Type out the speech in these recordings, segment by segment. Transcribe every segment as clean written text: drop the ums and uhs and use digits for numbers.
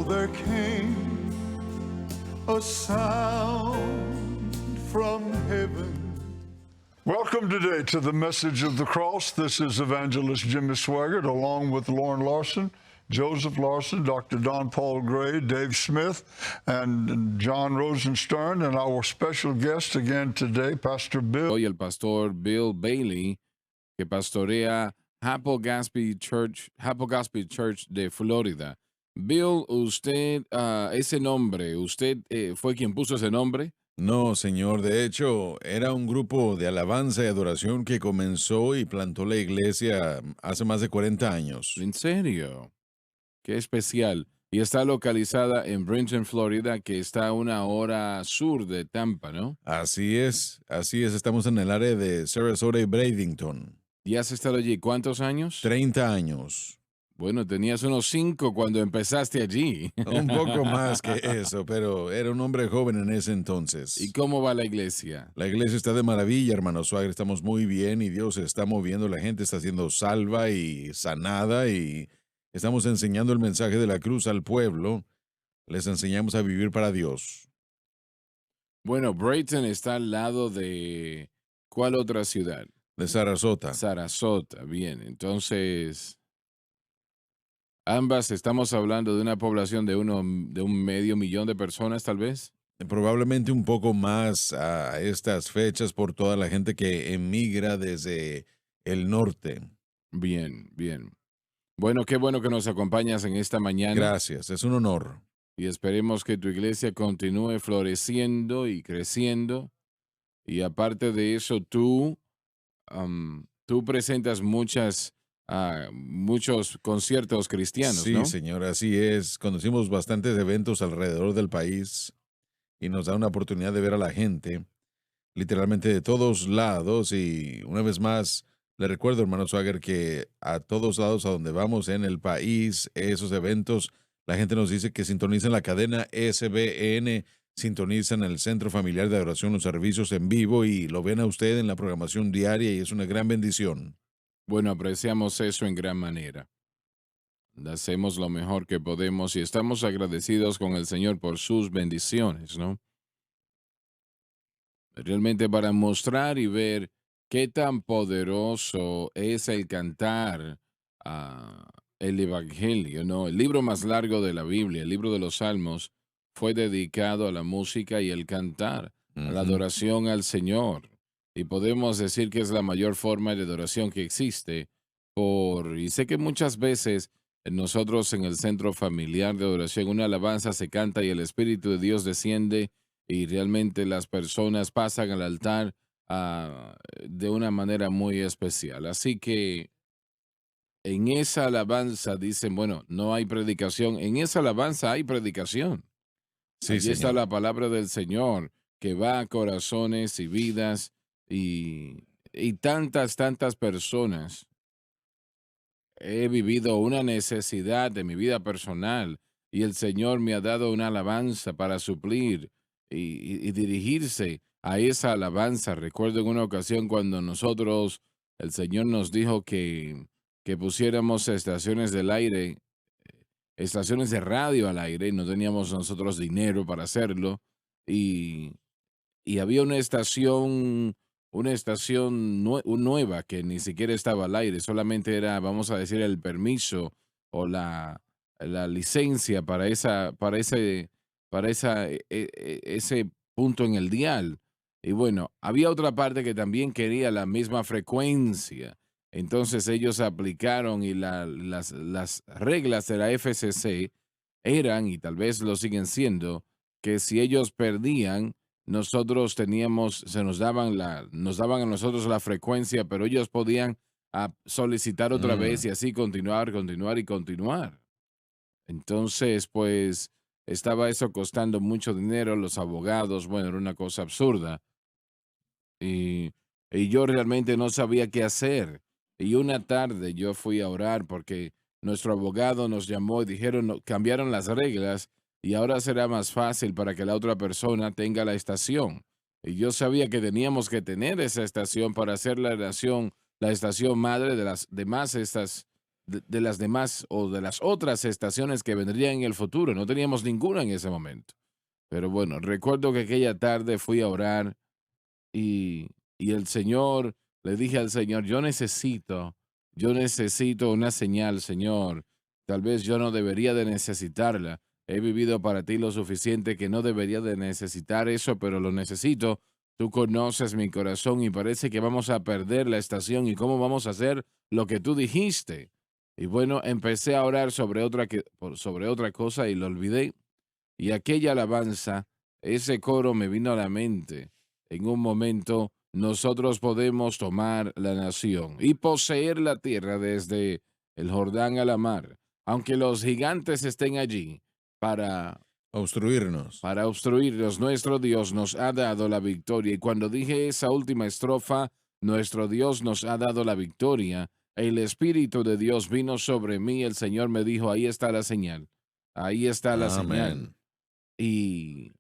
there came a sound from heaven. Welcome today to the Message of the Cross. This is Evangelist Jimmy Swaggart, along with Lauren Larson, Joseph Larson, Dr. Don Paul Gray, Dave Smith, and John Rosenstern, and our special guest again today, Pastor Bill. Hoy el pastor Bill Bailey, que pastorea Happel Gaspee Church de Florida. Bill, usted, ese nombre, ¿usted fue quien puso ese nombre? No, señor. De hecho, era un grupo de alabanza y adoración que comenzó y plantó la iglesia hace más de 40 años. ¿En serio? Qué especial. Y está localizada en Brinton, Florida, que está a una hora sur de Tampa, ¿no? Así es. Estamos en el área de Sarasota y Bradenton. ¿Y has estado allí cuántos años? 30 años. Bueno, tenías unos 5 cuando empezaste allí. Un poco más que eso, pero era un hombre joven en ese entonces. ¿Y cómo va la iglesia? La iglesia está de maravilla, hermano Swagger. Estamos muy bien y Dios se está moviendo. La gente está siendo salva y sanada y estamos enseñando el mensaje de la cruz al pueblo. Les enseñamos a vivir para Dios. Bueno, Brayton está al lado de ¿cuál otra ciudad? De Sarasota. Sarasota, bien. Entonces, ambas estamos hablando de una población de un medio millón de personas, tal vez. Probablemente un poco más a estas fechas por toda la gente que emigra desde el norte. Bien, bien. Bueno, qué bueno que nos acompañas en esta mañana. Gracias, es un honor. Y esperemos que tu iglesia continúe floreciendo y creciendo. Y aparte de eso, tú presentas muchos conciertos cristianos, Sí, ¿no? señor, así es. Conducimos bastantes eventos alrededor del país y nos da una oportunidad de ver a la gente literalmente de todos lados. Y una vez más, le recuerdo, hermano Swagger, que a todos lados a donde vamos en el país, esos eventos, la gente nos dice que sintonicen la cadena SBN, sintonizan el Centro Familiar de Adoración, los servicios en vivo y lo ven a usted en la programación diaria y es una gran bendición. Bueno, apreciamos eso en gran manera. Hacemos lo mejor que podemos y estamos agradecidos con el Señor por sus bendiciones, ¿no? Realmente para mostrar y ver qué tan poderoso es el cantar el Evangelio, ¿no? El libro más largo de la Biblia, el libro de los Salmos, fue dedicado a la música y el cantar, a la adoración al Señor. Y podemos decir que es la mayor forma de adoración que existe. Y sé que muchas veces nosotros en el centro familiar de adoración, una alabanza se canta y el Espíritu de Dios desciende y realmente las personas pasan al altar de una manera muy especial. Así que en esa alabanza dicen, bueno, no hay predicación. En esa alabanza hay predicación. Sí, Allí está señor. la palabra del Señor que va a corazones y vidas y tantas personas. He vivido una necesidad de mi vida personal y el Señor me ha dado una alabanza para suplir y dirigirse a esa alabanza. Recuerdo en una ocasión cuando el Señor nos dijo que pusiéramos estaciones del aire, estaciones de radio al aire, y no teníamos nosotros dinero para hacerlo. Y, y había una estación nueva que ni siquiera estaba al aire, solamente era, vamos a decir, el permiso o la licencia ese punto en el dial. Y bueno, había otra parte que también quería la misma frecuencia. Entonces ellos aplicaron y las reglas de la FCC eran, y tal vez lo siguen siendo, que si ellos perdían, nosotros nos daban a nosotros la frecuencia, pero ellos podían solicitar otra vez y así continuar. Entonces, pues, estaba eso costando mucho dinero, los abogados, bueno, era una cosa absurda. Y, y yo realmente no sabía qué hacer. Y una tarde yo fui a orar porque nuestro abogado nos llamó y dijeron, cambiaron las reglas y ahora será más fácil para que la otra persona tenga la estación. Y yo sabía que teníamos que tener esa estación para hacer la estación madre de las demás de las demás o de las otras estaciones que vendrían en el futuro. No teníamos ninguna en ese momento. Pero bueno, recuerdo que aquella tarde fui a orar y, y el Señor, le dije al Señor, yo necesito una señal, Señor. Tal vez yo no debería de necesitarla. He vivido para ti lo suficiente que no debería de necesitar eso, pero lo necesito. Tú conoces mi corazón y parece que vamos a perder la estación y cómo vamos a hacer lo que tú dijiste. Y bueno, empecé a orar sobre otra cosa y lo olvidé. Y aquella alabanza, ese coro me vino a la mente. En un momento, nosotros podemos tomar la nación y poseer la tierra desde el Jordán a la mar, aunque los gigantes estén allí para Obstruirnos. para obstruirnos. Nuestro Dios nos ha dado la victoria. Y cuando dije esa última estrofa, nuestro Dios nos ha dado la victoria. El Espíritu de Dios vino sobre mí. El Señor me dijo, ahí está la señal. Ahí está la señal. Amén. Y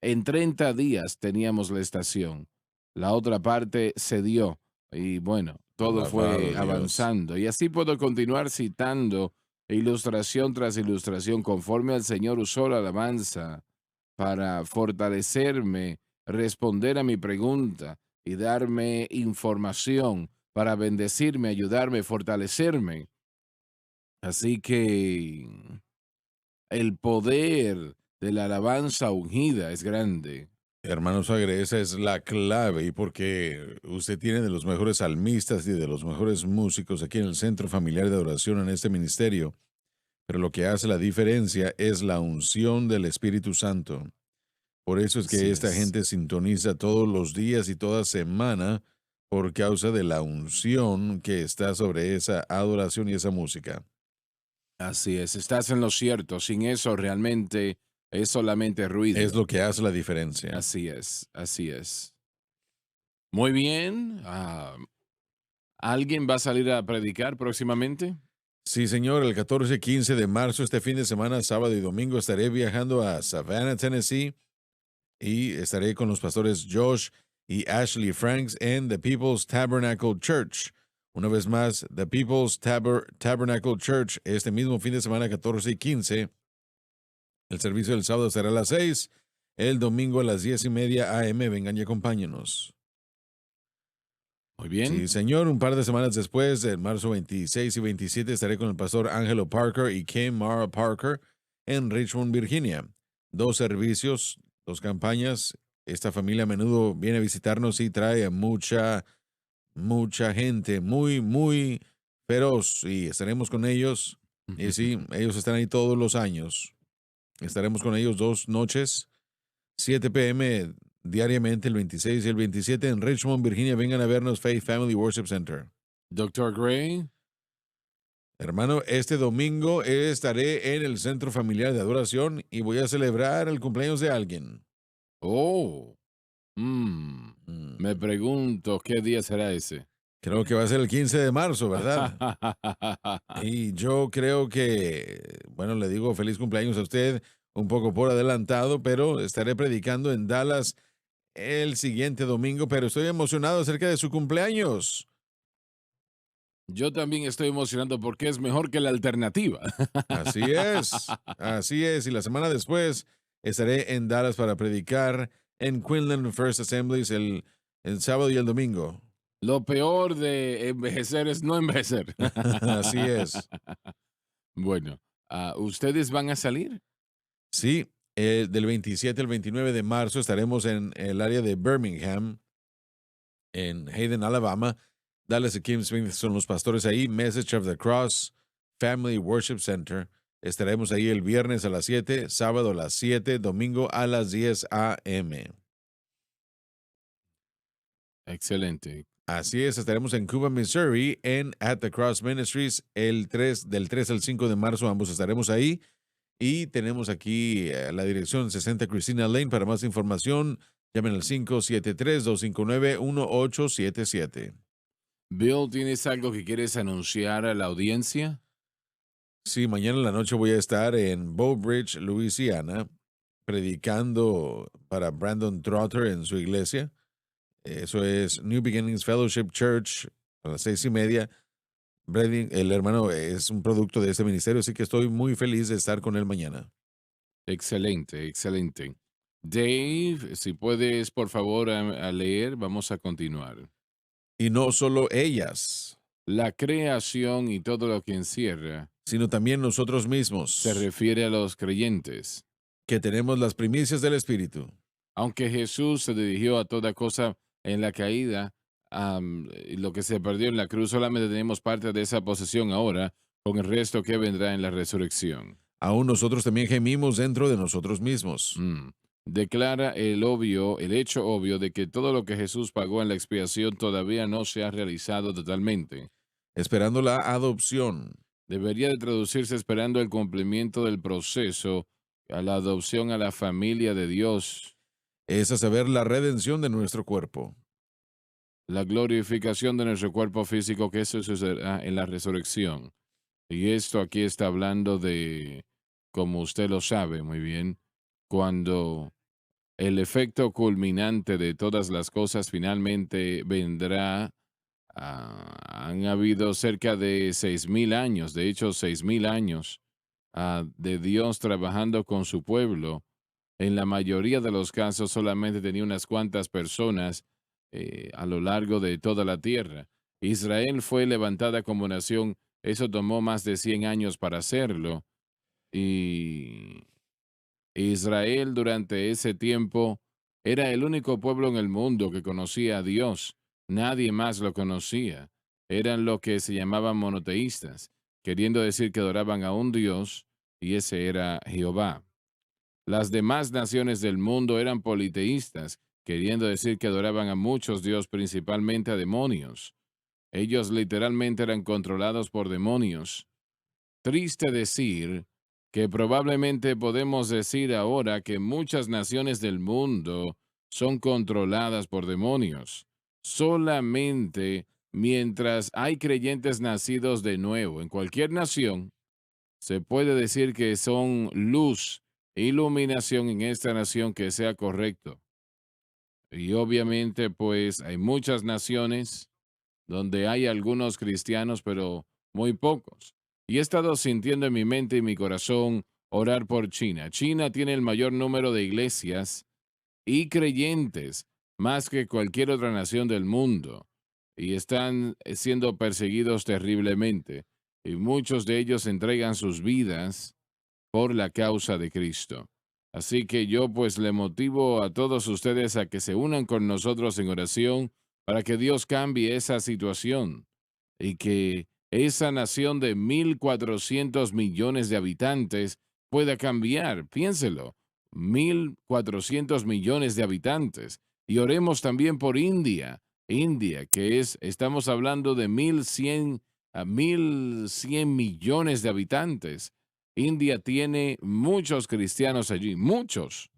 en 30 días teníamos la estación. La otra parte se dio y bueno, todo fue Alabado Dios. avanzando. Y así puedo continuar citando ilustración tras ilustración conforme al Señor usó la alabanza para fortalecerme, responder a mi pregunta y darme información para bendecirme, ayudarme, fortalecerme. Así que el poder de la alabanza ungida es grande. Hermano Sagre, esa es la clave y porque usted tiene de los mejores salmistas y de los mejores músicos aquí en el Centro Familiar de Adoración en este ministerio, pero lo que hace la diferencia es la unción del Espíritu Santo. Por eso es que Así esta es. gente sintoniza todos los días y toda semana por causa de la unción que está sobre esa adoración y esa música. Así es. Estás en lo cierto. Sin eso realmente es solamente Es ruido. lo que hace la diferencia. Así es. Así es. Muy bien. ¿Alguien va a salir a predicar próximamente? Sí, señor, el 14 y 15 de marzo, este fin de semana, sábado y domingo, estaré viajando a Savannah, Tennessee, y estaré con los pastores Josh y Ashley Franks en The People's Tabernacle Church. Una vez más, The People's Tabernacle Church, este mismo fin de semana, 14 y 15. El servicio del sábado será a las 6, el domingo a las 10:30 a.m. Vengan y acompáñenos. Muy Sí, bien. señor, un par de semanas después, en marzo 26 y 27, estaré con el pastor Angelo Parker y Kim Mara Parker en Richmond, Virginia. Dos servicios, dos campañas. Esta familia a menudo viene a visitarnos y trae a mucha gente, muy, muy feroz. Y estaremos con ellos. Y sí, ellos están ahí todos los años. Estaremos con ellos 2 noches, 7 p.m. diariamente, el 26 y el 27 en Richmond, Virginia. Vengan a vernos, Faith Family Worship Center. Doctor Gray. Hermano, este domingo estaré en el Centro Familiar de Adoración y voy a celebrar el cumpleaños de alguien. Oh. mm, Me Mm, pregunto qué día será ese. Creo que va a ser el 15 de marzo, ¿verdad? Y yo creo que, bueno, le digo feliz cumpleaños a usted un poco por adelantado, pero estaré predicando en Dallas el siguiente domingo, pero estoy emocionado acerca de su cumpleaños. Yo también estoy emocionado porque es mejor que la alternativa. Así es, y la semana después estaré en Dallas para predicar en Quinlan First Assemblies el sábado y el domingo. Lo peor de envejecer es no envejecer. Así es. Bueno, ¿ustedes van a salir? Sí, del 27 al 29 de marzo estaremos en el área de Birmingham, en Hayden, Alabama. Dallas y Kim Smith son los pastores ahí. Message of the Cross Family Worship Center. Estaremos ahí el viernes a las 7, sábado a las 7, domingo a las 10 a.m. Excelente. Así es, estaremos en Cuba, Missouri, en At the Cross Ministries, del 3 al 5 de marzo, ambos estaremos ahí. Y tenemos aquí la dirección 60 Christina Lane. Para más información, llamen al 573-259-1877. Bill, ¿tienes algo que quieres anunciar a la audiencia? Sí, mañana en la noche voy a estar en Bow Bridge, Louisiana, predicando para Brandon Trotter en su iglesia. Eso es New Beginnings Fellowship Church a las 6:30. Brady, el hermano es un producto de este ministerio, así que estoy muy feliz de estar con él mañana. Excelente, excelente. Dave, si puedes, por favor, a leer, vamos a continuar. Y no solo ellas, La creación y todo lo que encierra sino también nosotros se mismos, refiere a los creyentes. que tenemos las primicias del Espíritu. Aunque Jesús se dirigió a toda cosa en la caída, y lo que se perdió en la cruz, solamente tenemos parte de esa posesión ahora, con el resto que vendrá en la resurrección. Aún nosotros también gemimos dentro de nosotros mismos, Mm. Declara el hecho obvio de que todo lo que Jesús pagó en la expiación todavía no se ha realizado totalmente. esperando la adopción. Debería de traducirse esperando el cumplimiento del proceso a la adopción a la familia de Dios, Es a saber la redención de nuestro cuerpo. la glorificación de nuestro cuerpo físico, que eso sucederá en la resurrección. Y esto aquí está hablando de, como usted lo sabe muy bien, cuando el efecto culminante de todas las cosas finalmente vendrá. Han habido cerca de 6,000 años, de hecho 6,000 años de Dios trabajando con su pueblo. En la mayoría de los casos solamente tenía unas cuantas personas a lo largo de toda la tierra. Israel fue levantada como nación, eso tomó más de 100 años para hacerlo. Y Israel durante ese tiempo era el único pueblo en el mundo que conocía a Dios. Nadie más lo conocía. Eran lo que se llamaban monoteístas, queriendo decir que adoraban a un Dios y ese era Jehová. Las demás naciones del mundo eran politeístas, queriendo decir que adoraban a muchos dioses, principalmente a demonios. Ellos literalmente eran controlados por demonios. Triste decir que probablemente podemos decir ahora que muchas naciones del mundo son controladas por demonios. Solamente mientras hay creyentes nacidos de nuevo en cualquier nación, se puede decir que son luz e iluminación en esta nación que sea correcto. Y obviamente pues hay muchas naciones donde hay algunos cristianos, pero muy pocos. Y he estado sintiendo en mi mente y mi corazón orar por China. China tiene el mayor número de iglesias y creyentes más que cualquier otra nación del mundo. Y están siendo perseguidos terriblemente. Y muchos de ellos entregan sus vidas por la causa de Cristo. Así que yo pues le motivo a todos ustedes a que se unan con nosotros en oración para que Dios cambie esa situación y que esa nación de 1,400 millones de habitantes pueda cambiar. Piénselo, 1,400 millones de habitantes. Y oremos también por India. India, que estamos hablando de 1,100 millones de habitantes. India tiene muchos cristianos allí, muchos,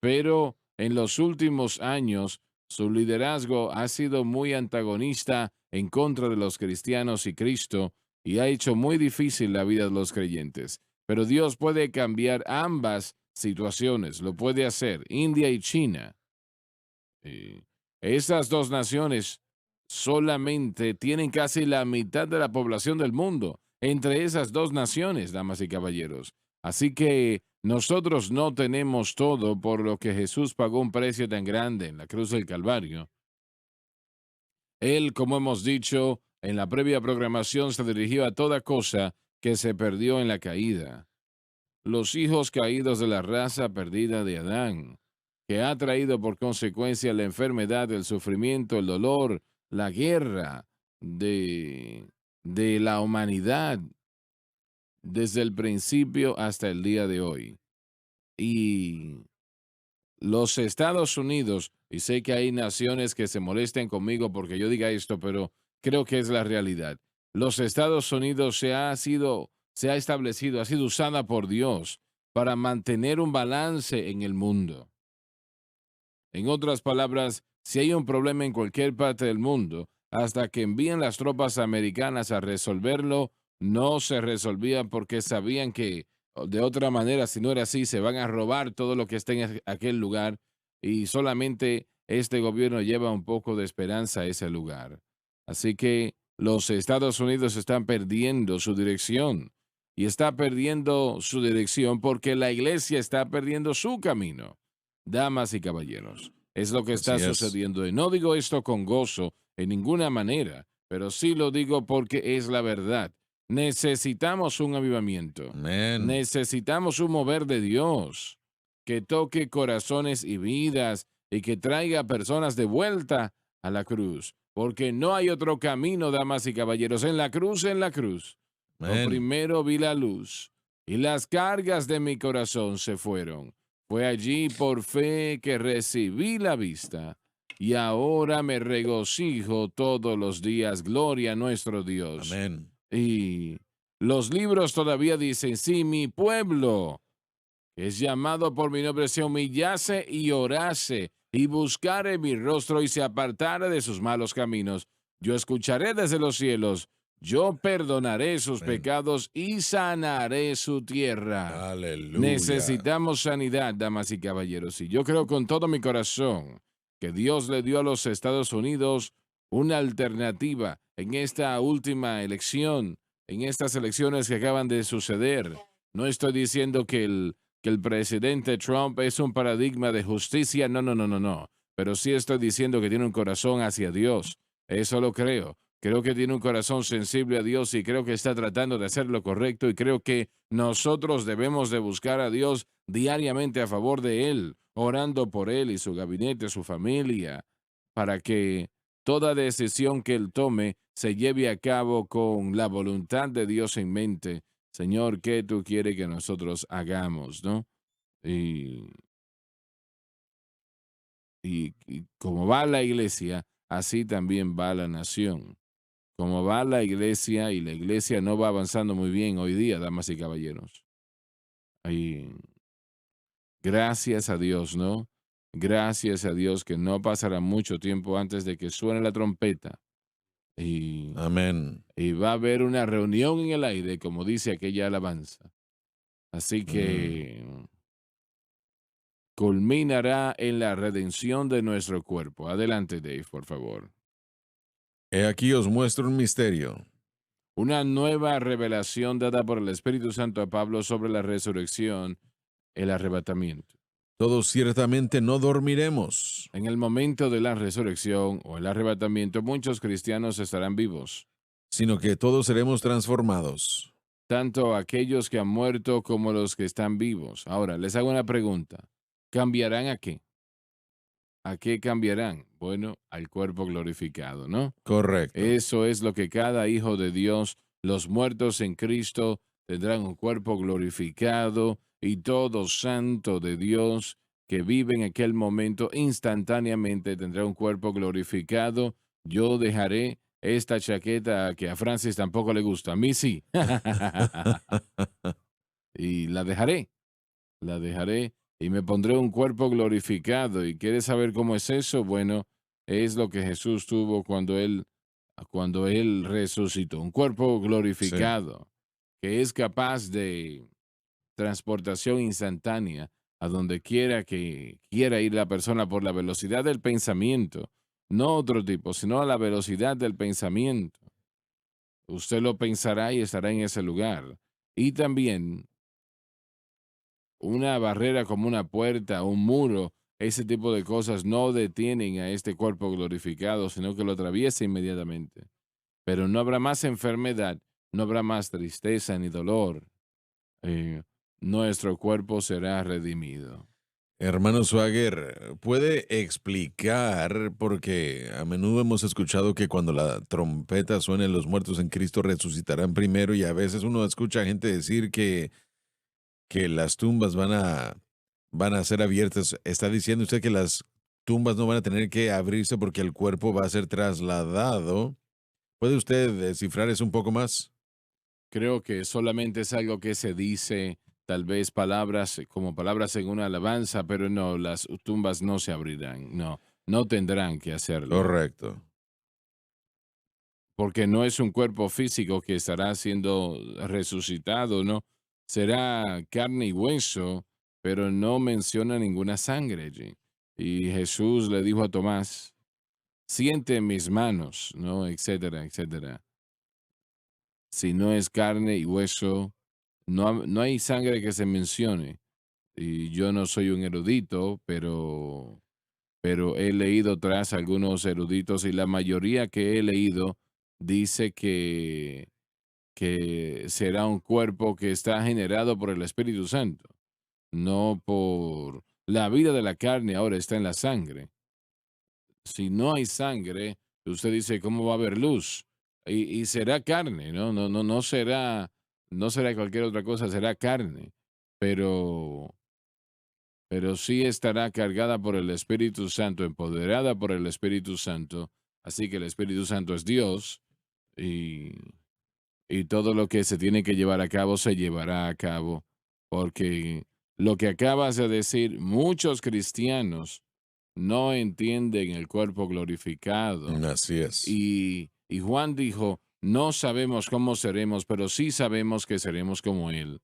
pero en los últimos años su liderazgo ha sido muy antagonista en contra de los cristianos y Cristo y ha hecho muy difícil la vida de los creyentes. Pero Dios puede cambiar ambas situaciones, lo puede hacer, India y China. Y esas dos naciones solamente tienen casi la mitad de la población del mundo entre esas dos naciones, damas y caballeros. Así que nosotros no tenemos todo por lo que Jesús pagó un precio tan grande en la cruz del Calvario. Él, como hemos dicho en la previa programación, se dirigió a toda cosa que se perdió en la caída. Los hijos caídos de la raza perdida de Adán, que ha traído por consecuencia la enfermedad, el sufrimiento, el dolor, la guerra de la humanidad desde el principio hasta el día de hoy. Y los Estados Unidos, y sé que hay naciones que se molesten conmigo porque yo diga esto, pero creo que es la realidad. Los Estados Unidos se ha establecido, ha sido usada por Dios para mantener un balance en el mundo. En otras palabras, si hay un problema en cualquier parte del mundo, hasta que envían las tropas americanas a resolverlo, no se resolvía porque sabían que de otra manera, si no era así, se van a robar todo lo que esté en aquel lugar y solamente este gobierno lleva un poco de esperanza a ese lugar. Así que Los Estados Unidos están perdiendo su dirección. Y está perdiendo su dirección porque la iglesia está perdiendo su camino. Damas y caballeros, es lo que está Así es. sucediendo. Y no digo esto con gozo en ninguna manera, pero sí lo digo porque es la verdad. Necesitamos un avivamiento. Amén. Necesitamos un mover de Dios que toque corazones y vidas y que traiga personas de vuelta a la cruz. Porque no hay otro camino, damas y caballeros. En la cruz, en la cruz. Lo Amén. primero vi la luz y las cargas de mi corazón se fueron. Fue allí por fe que recibí la vista y ahora me regocijo todos los días. Gloria a nuestro Dios. Amén. Y los libros todavía dicen, si mi pueblo que es llamado por mi nombre se humillase y orase y buscare mi rostro y se apartare de sus malos caminos, yo escucharé desde los cielos, yo perdonaré sus Amén. pecados y sanaré su tierra. Aleluya. Necesitamos sanidad, damas y caballeros, y yo creo con todo mi corazón que Dios le dio a los Estados Unidos una alternativa en esta última elección, en estas elecciones que acaban de suceder. No estoy diciendo que el presidente Trump es un paradigma de justicia, no, no, no, no, no. Pero sí estoy diciendo que tiene un corazón hacia Dios. Eso lo creo. Creo que tiene un corazón sensible a Dios y creo que está tratando de hacer lo correcto y creo que nosotros debemos de buscar a Dios diariamente a favor de Él, orando por Él y su gabinete, su familia, para que toda decisión que Él tome se lleve a cabo con la voluntad de Dios en mente. Señor, ¿qué tú quieres que nosotros hagamos, no? Y, y como va la iglesia, así también va la nación. Como va la iglesia y la iglesia no va avanzando muy bien hoy día, damas y caballeros. Y gracias a Dios, ¿no? Gracias a Dios que no pasará mucho tiempo antes de que suene la trompeta. Y, Amén. y va a haber una reunión en el aire, como dice aquella alabanza. Así Mm. que culminará en la redención de nuestro cuerpo. Adelante, Dave, por favor. He aquí os muestro un misterio. Una nueva revelación dada por el Espíritu Santo a Pablo sobre la resurrección, el arrebatamiento. Todos ciertamente no dormiremos, En el momento de la resurrección o el arrebatamiento, muchos cristianos estarán vivos, sino que todos seremos transformados. tanto aquellos que han muerto como los que están vivos. Ahora, les hago una pregunta. ¿Cambiarán a qué? ¿A qué cambiarán? Bueno, al cuerpo glorificado, ¿no? Correcto. Eso es lo que cada hijo de Dios, los muertos en Cristo, tendrán un cuerpo glorificado y todo santo de Dios que vive en aquel momento instantáneamente tendrá un cuerpo glorificado. Yo dejaré esta chaqueta que a Francis tampoco le gusta, a mí sí. Y la dejaré y me pondré un cuerpo glorificado. ¿Y quieres saber cómo es eso? Bueno, es lo que Jesús tuvo cuando él resucitó, un cuerpo Sí. glorificado que es capaz de transportación instantánea a donde quiera que quiera ir la persona por la velocidad del pensamiento, no otro tipo, sino a la velocidad del pensamiento. Usted lo pensará y estará en ese lugar. Y también una barrera como una puerta, un muro, ese tipo de cosas no detienen a este cuerpo glorificado, sino que lo atraviesa inmediatamente. Pero no habrá más enfermedad, no habrá más tristeza ni dolor. eh, Nuestro cuerpo será redimido. Hermano Swagger, ¿puede explicar? Porque a menudo hemos escuchado que cuando la trompeta suene, los muertos en Cristo resucitarán primero y a veces uno escucha gente decir que las tumbas van a ser abiertas. ¿Está diciendo usted que las tumbas no van a tener que abrirse porque el cuerpo va a ser trasladado? ¿Puede usted descifrar eso un poco más? Creo que solamente es algo que se dice, tal vez palabras como palabras en una alabanza, pero no, las tumbas no se abrirán, no, no tendrán que hacerlo. Correcto. Porque no es un cuerpo físico que estará siendo resucitado, ¿no? Será carne y hueso, pero no menciona ninguna sangre allí. Y Jesús le dijo a Tomás, siente mis manos, ¿no? Etcétera, etcétera. si no es carne y hueso, no hay sangre que se mencione. Y yo no soy un erudito, pero he leído tras algunos eruditos y la mayoría que he leído dice que será un cuerpo que está generado por el Espíritu Santo, no por la vida de la carne, ahora está en la sangre. Si no hay sangre, usted dice, ¿cómo va a haber luz? Y será carne, ¿no? No será cualquier otra cosa, será carne, pero, pero sí estará cargada por el Espíritu Santo, empoderada por el Espíritu Santo. Así que el Espíritu Santo es Dios y, y todo lo que se tiene que llevar a cabo se llevará a cabo, porque lo que acabas de decir, muchos cristianos no entienden el cuerpo glorificado. Así es. Y Juan dijo, no sabemos cómo seremos, pero sí sabemos que seremos como Él.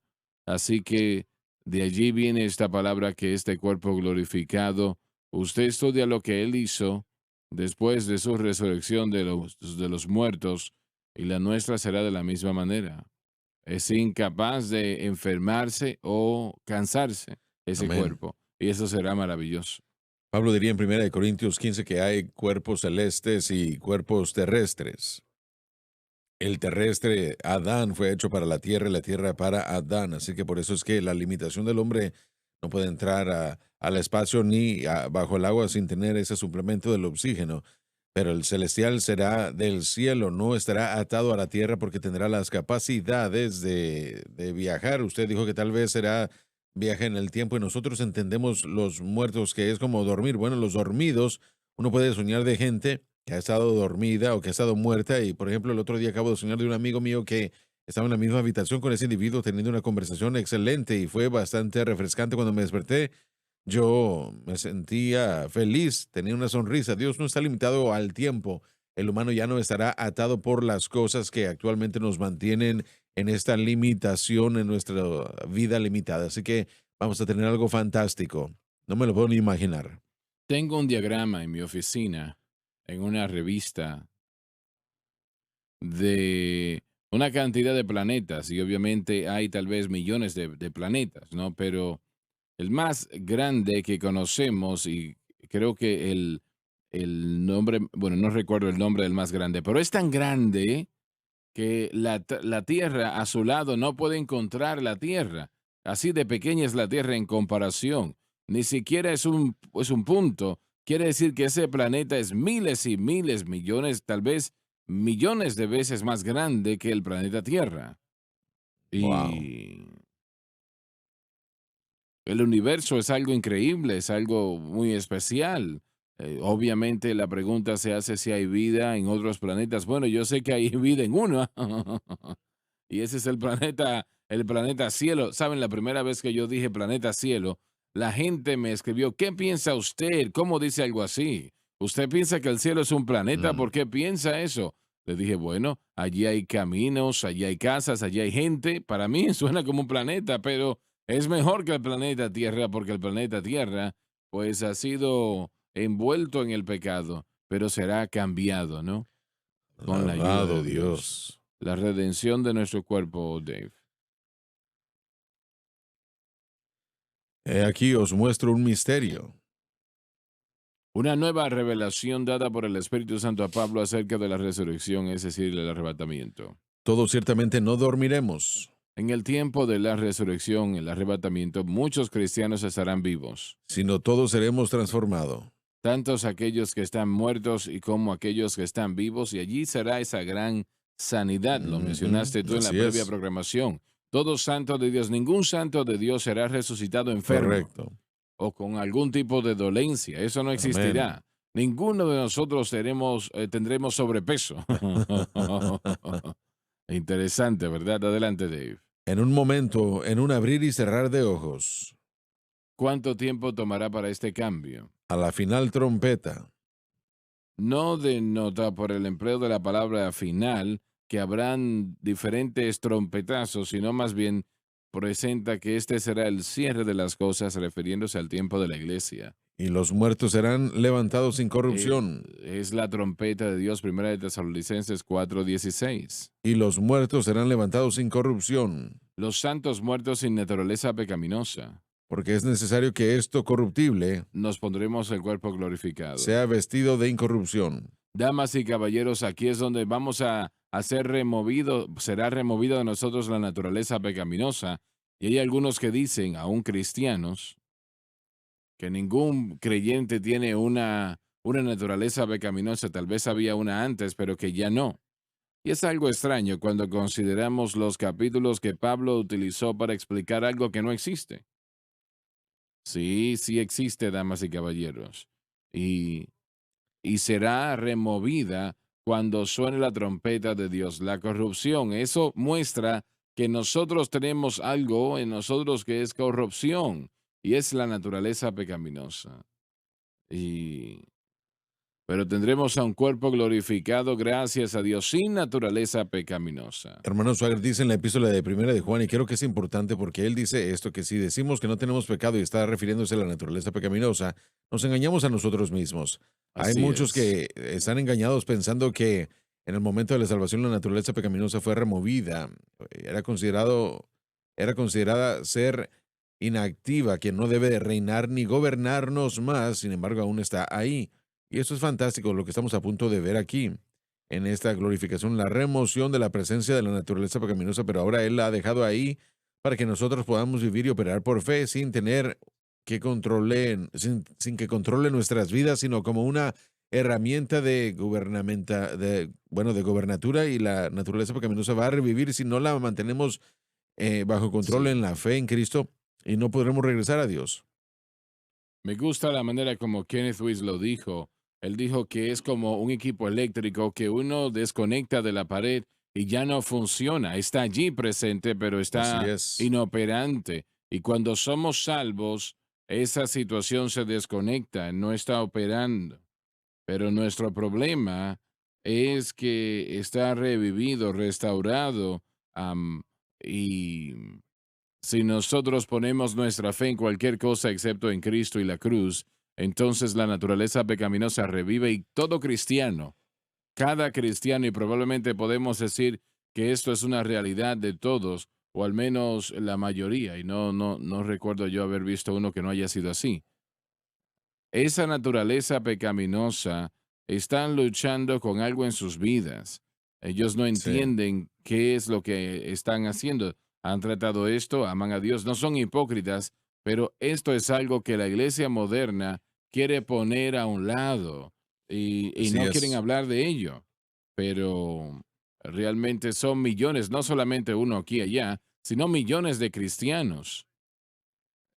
Así que de allí viene esta palabra que este cuerpo glorificado, usted estudia lo que Él hizo después de su resurrección de los muertos, y la nuestra será de la misma manera. Es incapaz de enfermarse o cansarse ese Amén. cuerpo, y eso será maravilloso. Pablo diría en 1 Corintios 15 que hay cuerpos celestes y cuerpos terrestres. El terrestre, Adán, fue hecho para la tierra y la tierra para Adán. Así que por eso es que la limitación del hombre no puede entrar al espacio ni bajo el agua sin tener ese suplemento del oxígeno. Pero el celestial será del cielo, no estará atado a la tierra porque tendrá las capacidades de viajar. Usted dijo que tal vez será viaje en el tiempo y nosotros entendemos los muertos que es como dormir. Bueno, los dormidos, uno puede soñar de gente que ha estado dormida o que ha estado muerta. Y por ejemplo, el otro día acabo de soñar de un amigo mío que estaba en la misma habitación con ese individuo teniendo una conversación excelente y fue bastante refrescante cuando me desperté. Yo me sentía feliz, tenía una sonrisa. Dios no está limitado al tiempo. El humano ya no estará atado por las cosas que actualmente nos mantienen en esta limitación, en nuestra vida limitada. Así que vamos a tener algo fantástico. No me lo puedo ni imaginar. Tengo un diagrama en mi oficina, en una revista, de una cantidad de planetas, y obviamente hay tal vez millones de planetas, ¿no? Pero el más grande que conocemos, y creo que el nombre, bueno, no recuerdo el nombre del más grande, pero es tan grande que la Tierra a su lado no puede encontrar la Tierra. Así de pequeña es la Tierra en comparación. Ni siquiera es un punto. Quiere decir que ese planeta es miles y miles, millones, tal vez millones de veces más grande que el planeta Tierra. Wow. Y el universo es algo increíble, es algo muy especial. Obviamente la pregunta se hace si hay vida en otros planetas. Bueno, yo sé que hay vida en uno. Y ese es el planeta cielo. Saben, la primera vez que yo dije planeta cielo, la gente me escribió, ¿qué piensa usted? ¿Cómo dice algo así? ¿Usted piensa que el cielo es un planeta? Mm, ¿Por qué piensa eso? Le dije, bueno, allí hay caminos, allí hay casas, allí hay gente. Para mí suena como un planeta, pero es mejor que el planeta Tierra porque el planeta Tierra pues ha sido envuelto en el pecado, pero será cambiado, ¿no? Con la ayuda alabado de Dios. Dios. La redención de nuestro cuerpo, Dave. Aquí os muestro un misterio. Una nueva revelación dada por el Espíritu Santo a Pablo acerca de la resurrección, es decir, el arrebatamiento. Todos ciertamente no dormiremos, En el tiempo de la resurrección, el arrebatamiento, muchos cristianos estarán vivos, sino todos seremos transformados. tantos aquellos que están muertos y como aquellos que están vivos, y allí será esa gran sanidad. Lo Ujú, mencionaste tú en la así previa es, programación. Todo santo de Dios, ningún santo de Dios será resucitado enfermo correcto. o con algún tipo de dolencia. Eso no Amén. existirá. Ninguno de nosotros tendremos sobrepeso. Interesante, ¿verdad? Adelante, Dave. En un momento, en un abrir y cerrar de ojos, ¿Cuánto tiempo tomará para este cambio? a la final trompeta, No denota por el empleo de la palabra final que habrán diferentes trompetazos, sino más bien presenta que este será el cierre de las cosas refiriéndose al tiempo de la iglesia. Y los muertos serán levantados sin Eh, corrupción. es la trompeta de Dios, primera de Tesalonicenses 4:16. Y los muertos serán levantados sin corrupción. Los santos muertos sin naturaleza pecaminosa. Porque es necesario que esto corruptible Nos pondremos el cuerpo glorificado. sea vestido de incorrupción. Damas y caballeros, aquí es donde vamos a ser removido, será removido de nosotros la naturaleza pecaminosa. Y hay algunos que dicen, aún cristianos, que ningún creyente tiene una naturaleza pecaminosa, tal vez había una antes, pero que ya no. Y es algo extraño cuando consideramos los capítulos que Pablo utilizó para explicar algo que no existe. Sí, sí existe, damas y caballeros. Y, y será removida cuando suene la trompeta de Dios. La corrupción, eso muestra que nosotros tenemos algo en nosotros que es corrupción y es la naturaleza pecaminosa. Y, pero tendremos a un cuerpo glorificado gracias a Dios sin naturaleza pecaminosa. Hermano Swagger dice en la epístola de Primera de Juan, y creo que es importante porque él dice esto, que si decimos que no tenemos pecado y está refiriéndose a la naturaleza pecaminosa, nos engañamos a nosotros mismos. Hay Así muchos es. que están engañados pensando que en el momento de la salvación la naturaleza pecaminosa fue removida. Era considerada ser inactiva, que no debe de reinar ni gobernarnos más, sin embargo aún está ahí. Y eso es fantástico, lo que estamos a punto de ver aquí en esta glorificación, la remoción de la presencia de la naturaleza pecaminosa, pero ahora Él la ha dejado ahí para que nosotros podamos vivir y operar por fe sin tener que controlen, sin que controle nuestras vidas, sino como una herramienta de de gobernatura, y la naturaleza pecaminosa va a revivir si no la mantenemos bajo control Sí. en la fe en Cristo, y no podremos regresar a Dios. Me gusta la manera como Kenneth Weiss lo dijo. Él dijo que es como un equipo eléctrico que uno desconecta de la pared y ya no funciona. Está allí presente, pero Así está es. inoperante. Y cuando somos salvos, esa situación se desconecta, no está operando. Pero nuestro problema es que está revivido, restaurado, y si nosotros ponemos nuestra fe en cualquier cosa excepto en Cristo y la cruz, entonces la naturaleza pecaminosa revive y todo cristiano, cada cristiano, y probablemente podemos decir que esto es una realidad de todos, o al menos la mayoría, y no recuerdo yo haber visto uno que no haya sido así. Esa naturaleza pecaminosa están luchando con algo en sus vidas. Ellos no Sí. entienden qué es lo que están haciendo. Han tratado esto, aman a Dios, no son hipócritas, pero esto es algo que la iglesia moderna quiere poner a un lado y Así no quieren es. hablar de ello. Pero realmente son millones, no solamente uno aquí y allá, sino millones de cristianos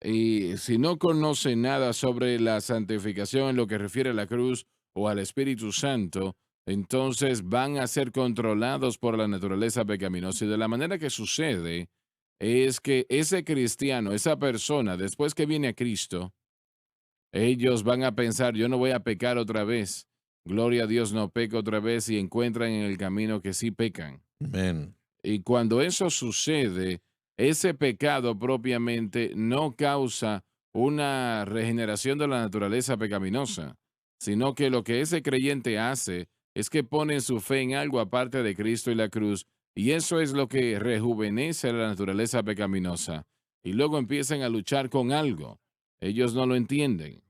y si no conocen nada sobre la santificación en lo que refiere a la cruz o al Espíritu Santo, entonces van a ser controlados por la naturaleza pecaminosa. Y de la manera que sucede es que ese cristiano, esa persona, después que viene a Cristo, ellos van a pensar, yo no voy a pecar otra vez. Gloria a Dios, no peco otra vez y encuentran en el camino que sí pecan. Amén. Y cuando eso sucede, ese pecado propiamente no causa una regeneración de la naturaleza pecaminosa, sino que lo que ese creyente hace es que pone su fe en algo aparte de Cristo y la cruz, y eso es lo que rejuvenece la naturaleza pecaminosa. Y luego empiezan a luchar con algo. Ellos no lo entienden.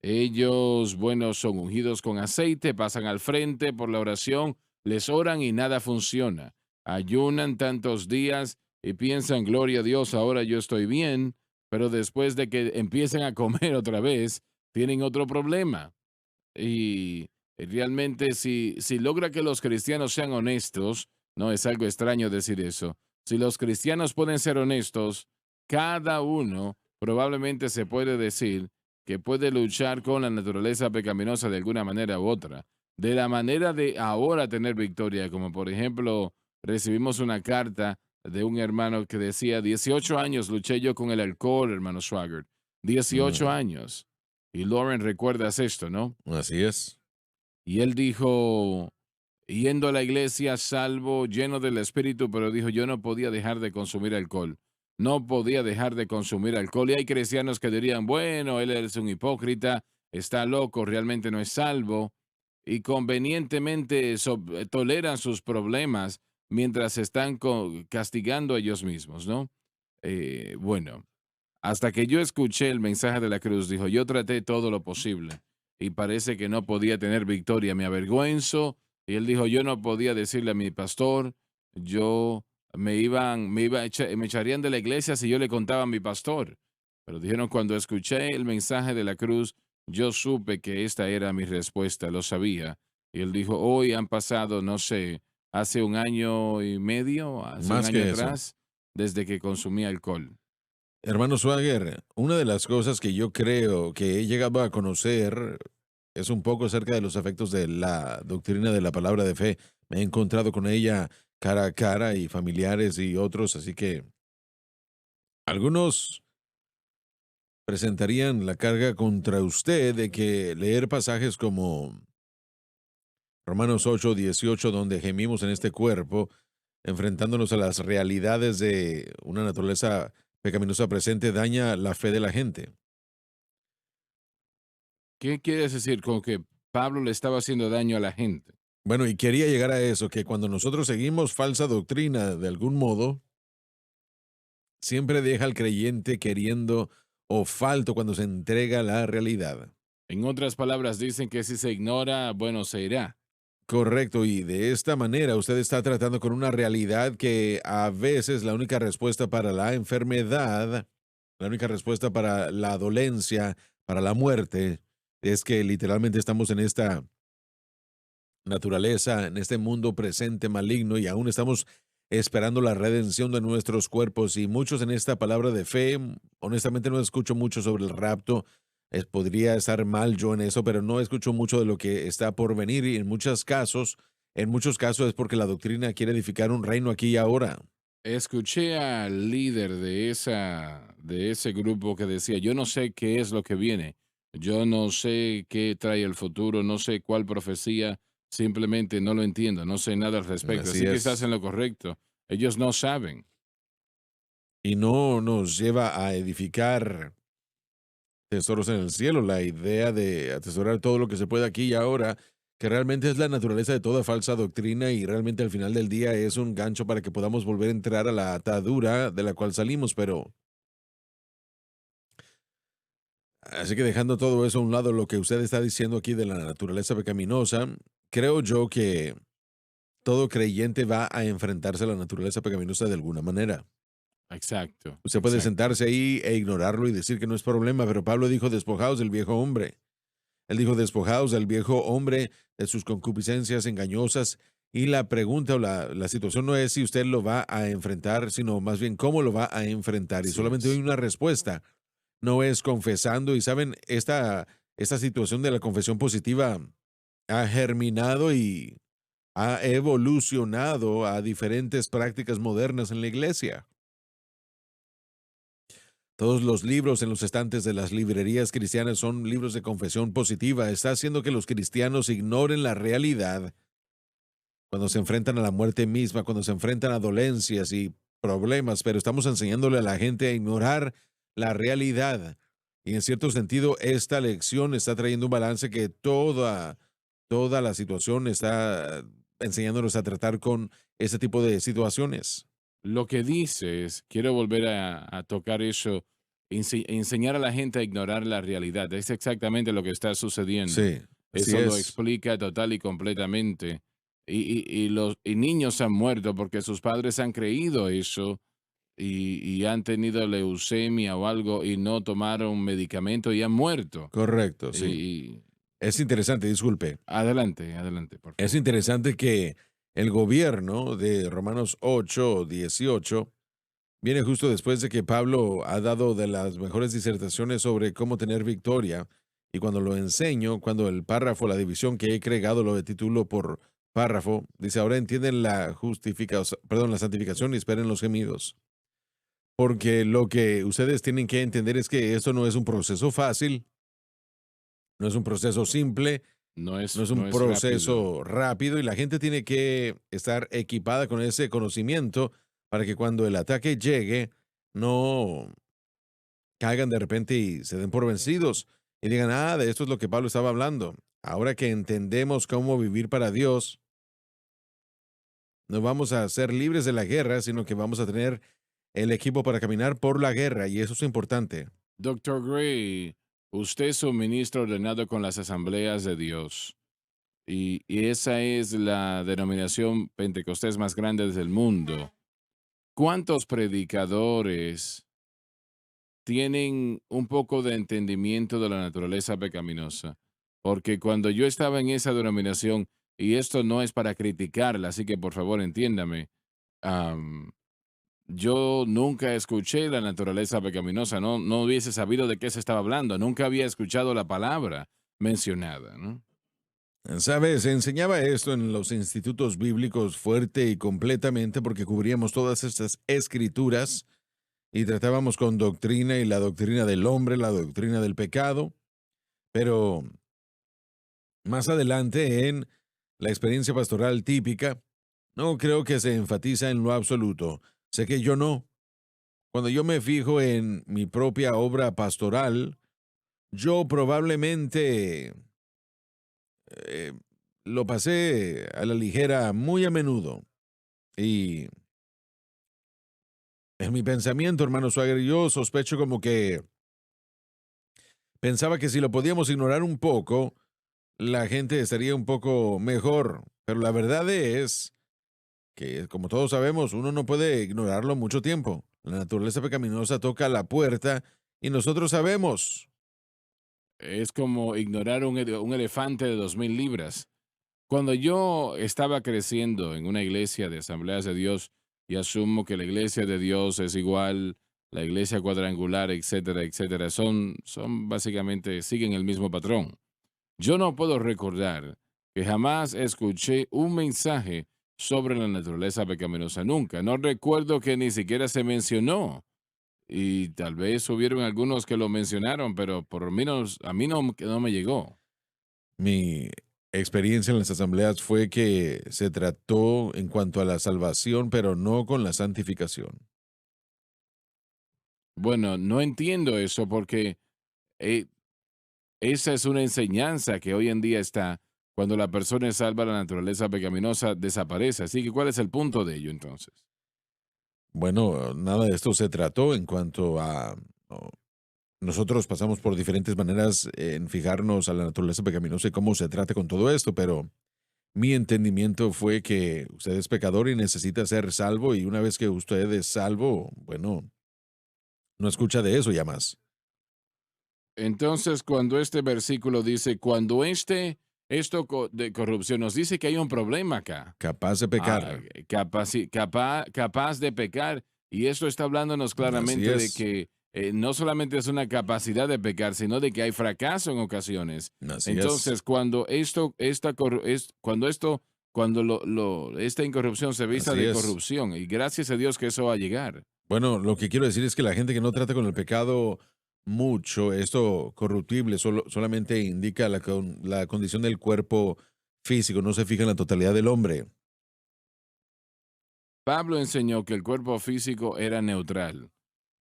Ellos, bueno, son ungidos con aceite, pasan al frente por la oración, les oran y nada funciona. Ayunan tantos días y piensan, gloria a Dios, ahora yo estoy bien, pero después de que empiecen a comer otra vez, tienen otro problema. Y realmente si logra que los cristianos sean honestos, no es algo extraño decir eso, si los cristianos pueden ser honestos, cada uno probablemente se puede decir que puede luchar con la naturaleza pecaminosa de alguna manera u otra. De la manera de ahora tener victoria, como por ejemplo recibimos una carta de un hermano que decía, 18 años luché yo con el alcohol, hermano Swagger. 18 Mm, años. Y Lauren, recuerdas esto, ¿no? así es. Y él dijo, yendo a la iglesia, salvo, lleno del Espíritu, pero dijo, yo no podía dejar de consumir alcohol. no podía dejar de consumir alcohol. Y hay cristianos que dirían, bueno, él es un hipócrita, está loco, realmente no es salvo. Y convenientemente toleran sus problemas mientras están castigando a ellos mismos, ¿no? Bueno, hasta que yo escuché el mensaje de la cruz, dijo, yo traté todo lo posible y parece que no podía tener victoria, me avergüenzo. Y él dijo, yo no podía decirle a mi pastor, yo me echarían de la iglesia si yo le contaba a mi pastor. Pero dijeron, cuando escuché el mensaje de la cruz, yo supe que esta era mi respuesta, lo sabía. Y él dijo, hoy han pasado, no sé, hace un año y medio, hace un Más año que eso. atrás, desde que consumí alcohol. Hermano Swagger, una de las cosas que yo creo que he llegado a conocer es un poco acerca de los efectos de la doctrina de la palabra de fe. Me he encontrado con ella cara a cara y familiares y otros, así que algunos presentarían la carga contra usted de que leer pasajes como Romanos 8:18, donde gemimos en este cuerpo, enfrentándonos a las realidades de una naturaleza pecaminosa presente, daña la fe de la gente. ¿Qué quieres decir con que Pablo le estaba haciendo daño a la gente? Bueno, y quería llegar a eso, que cuando nosotros seguimos falsa doctrina de algún modo, siempre deja al creyente queriendo o falto cuando se entrega la realidad. En otras palabras, dicen que si se ignora, bueno, se irá. Correcto, y de esta manera usted está tratando con una realidad que a veces la única respuesta para la enfermedad, la única respuesta para la dolencia, para la muerte, es que literalmente estamos en esta naturaleza, en este mundo presente maligno y aún estamos esperando la redención de nuestros cuerpos y muchos en esta palabra de fe, honestamente no escucho mucho sobre el rapto, podría estar mal yo en eso, pero no escucho mucho de lo que está por venir y en muchos casos es porque la doctrina quiere edificar un reino aquí y ahora. Escuché al líder de ese grupo que decía, yo no sé qué es lo que viene, yo no sé qué trae el futuro, no sé cuál profecía, simplemente no lo entiendo, no sé nada al respecto. Así Así que estás es. en lo correcto. Ellos no saben. Y no nos lleva a edificar tesoros en el cielo, la idea de atesorar todo lo que se puede aquí y ahora, que realmente es la naturaleza de toda falsa doctrina y realmente al final del día es un gancho para que podamos volver a entrar a la atadura de la cual salimos, pero así que dejando todo eso a un lado, lo que usted está diciendo aquí de la naturaleza pecaminosa, creo yo que todo creyente va a enfrentarse a la naturaleza pecaminosa de alguna manera. Exacto, Usted puede exacto. sentarse ahí e ignorarlo y decir que no es problema, pero Pablo dijo, despojaos del viejo hombre. Él dijo, despojaos del viejo hombre, de sus concupiscencias engañosas. Y la pregunta o la situación no es si usted lo va a enfrentar, sino más bien cómo lo va a enfrentar. Y Así solamente hay es. una respuesta. No es confesando. Y saben, esta situación de la confesión positiva ha germinado y ha evolucionado a diferentes prácticas modernas en la iglesia. Todos los libros en los estantes de las librerías cristianas son libros de confesión positiva. Está haciendo que los cristianos ignoren la realidad cuando se enfrentan a la muerte misma, cuando se enfrentan a dolencias y problemas, pero estamos enseñándole a la gente a ignorar la realidad. Y en cierto sentido, esta lección está trayendo un balance que toda la situación está enseñándonos a tratar con ese tipo de situaciones. Lo que dices, quiero volver a tocar eso, enseñar a la gente a ignorar la realidad. Es exactamente lo que está sucediendo. Sí, así Eso lo es. explica total y completamente. Y niños han muerto porque sus padres han creído eso y han tenido leucemia o algo y no tomaron medicamento y han muerto. Correcto, sí. Y Es interesante, disculpe. adelante, adelante, por Es favor. interesante que el gobierno de Romanos 8:18 viene justo después de que Pablo ha dado de las mejores disertaciones sobre cómo tener victoria. Y cuando lo enseño, cuando el párrafo, la división que he creado, lo titulo por párrafo, dice, ahora entienden la justificación, perdón, la santificación y esperen los gemidos. Porque lo que ustedes tienen que entender es que esto no es un proceso fácil, no es un proceso simple, no es un No es rápido. proceso rápido y la gente tiene que estar equipada con ese conocimiento para que cuando el ataque llegue no caigan de repente y se den por vencidos y digan, ah, de esto es lo que Pablo estaba hablando. Ahora que entendemos cómo vivir para Dios, no vamos a ser libres de la guerra, sino que vamos a tener el equipo para caminar por la guerra, y eso es importante. Doctor Gray, usted es un ministro ordenado con las asambleas de Dios. Y esa es la denominación pentecostés más grande del mundo. ¿Cuántos predicadores tienen un poco de entendimiento de la naturaleza pecaminosa? Porque cuando yo estaba en esa denominación, y esto no es para criticarla, así que por favor entiéndame, am, yo nunca escuché la naturaleza pecaminosa, no hubiese sabido de qué se estaba hablando, nunca había escuchado la palabra mencionada, ¿no? ¿Sabes? Se enseñaba esto en los institutos bíblicos fuerte y completamente porque cubríamos todas estas escrituras y tratábamos con doctrina y la doctrina del hombre, la doctrina del pecado, pero más adelante en la experiencia pastoral típica, no creo que se enfatiza en lo absoluto. Sé que yo no. Cuando yo me fijo en mi propia obra pastoral, yo probablemente eh, lo pasé a la ligera muy a menudo. Y en mi pensamiento, hermano Swagger, yo sospecho como que pensaba que si lo podíamos ignorar un poco, la gente estaría un poco mejor. Pero la verdad es que, como todos sabemos, uno no puede ignorarlo mucho tiempo. La naturaleza pecaminosa toca la puerta y nosotros sabemos. Es como ignorar un elefante de 2000 libras. Cuando yo estaba creciendo en una iglesia de Asambleas de Dios, y asumo que la iglesia de Dios es igual, la iglesia cuadrangular, etcétera, etcétera, son básicamente, siguen el mismo patrón. Yo no puedo recordar que jamás escuché un mensaje sobre la naturaleza pecaminosa, nunca. No recuerdo que ni siquiera se mencionó. Y tal vez hubieron algunos que lo mencionaron, pero por lo menos a mí no me llegó. Mi experiencia en las asambleas fue que se trató en cuanto a la salvación, pero no con la santificación. Bueno, no entiendo eso porque eh, esa es una enseñanza que hoy en día está. Cuando la persona es salva, la naturaleza pecaminosa desaparece. Así que, ¿cuál es el punto de ello entonces? Bueno, nada de esto se trató en cuanto a... oh, nosotros pasamos por diferentes maneras en fijarnos a la naturaleza pecaminosa y cómo se trata con todo esto, pero mi entendimiento fue que usted es pecador y necesita ser salvo, y una vez que usted es salvo, bueno, no escucha de eso ya más. Entonces, cuando este versículo dice, cuando de corrupción nos dice que hay un problema acá, Capaz de pecar. capaz de pecar, y esto está hablándonos Así claramente de es. que no solamente es una capacidad de pecar, sino de que hay fracaso en ocasiones. Así es. Entonces, cuando esta incorrupción se vista Así de es. corrupción, y gracias a Dios que eso va a llegar. Bueno, lo que quiero decir es que la gente que no trata con el pecado mucho, esto corruptible, solamente indica la condición del cuerpo físico, no se fija en la totalidad del hombre. Pablo enseñó que el cuerpo físico era neutral,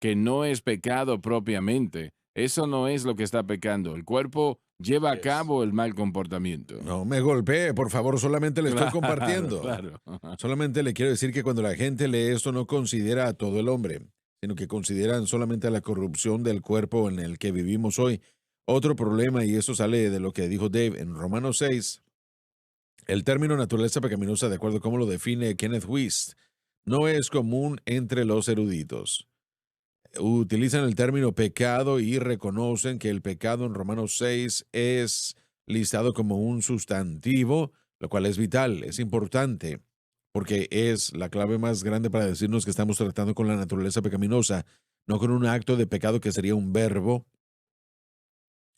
que no es pecado propiamente. Eso no es lo que está pecando. El cuerpo lleva a Yes. cabo el mal comportamiento. No me golpee, por favor, solamente le estoy Claro, compartiendo. claro. Solamente le quiero decir que cuando la gente lee esto no considera a todo el hombre, sino que consideran solamente a la corrupción del cuerpo en el que vivimos hoy. Otro problema, y eso sale de lo que dijo Dave en Romanos 6, el término naturaleza pecaminosa, de acuerdo a cómo lo define Kenneth Wuest, no es común entre los eruditos. Utilizan el término pecado y reconocen que el pecado en Romanos 6 es listado como un sustantivo, lo cual es vital, es importante, porque es la clave más grande para decirnos que estamos tratando con la naturaleza pecaminosa, no con un acto de pecado que sería un verbo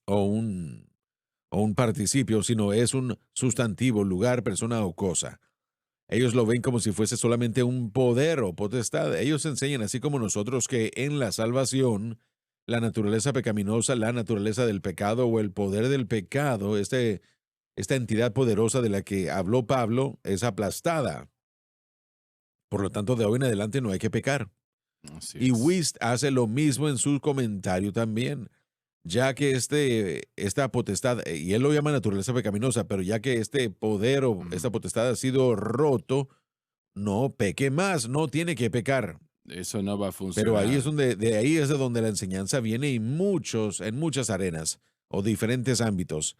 o un participio, sino es un sustantivo, lugar, persona o cosa. Ellos lo ven como si fuese solamente un poder o potestad. Ellos enseñan, así como nosotros, que en la salvación, la naturaleza pecaminosa, la naturaleza del pecado o el poder del pecado, esta entidad poderosa de la que habló Pablo, es aplastada. Por lo tanto, de hoy en adelante no hay que pecar. Así Y es. Wist hace lo mismo en su comentario también, ya que esta potestad, y él lo llama naturaleza pecaminosa, pero ya que este poder o Mm, esta potestad ha sido roto, no peque más, no tiene que pecar. Eso no va a Pero ahí es funcionar. donde, de ahí es de donde la enseñanza viene en muchas arenas o diferentes ámbitos.